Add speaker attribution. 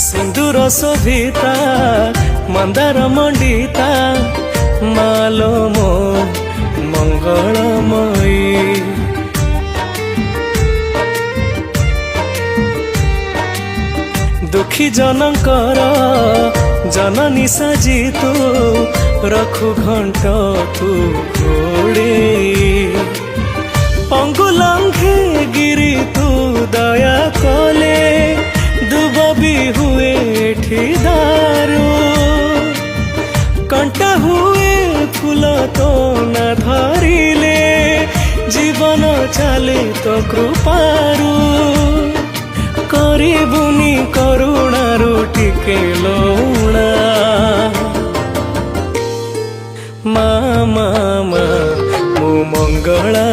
Speaker 1: सिंदूर शोभिता मंदार मंडिता मालो मो मंगलमयी। दुखी जनकर जननी साजी तू रखु घंट तू घोड़े पंगुलंघे गिरी तू दया कले दुब भी हुए दारू कंटा हुए फूल तो न धरिले जीवन चले तो कृपारू करिबुनी करुणारू टिके लौणा मा मा मा मो मंगला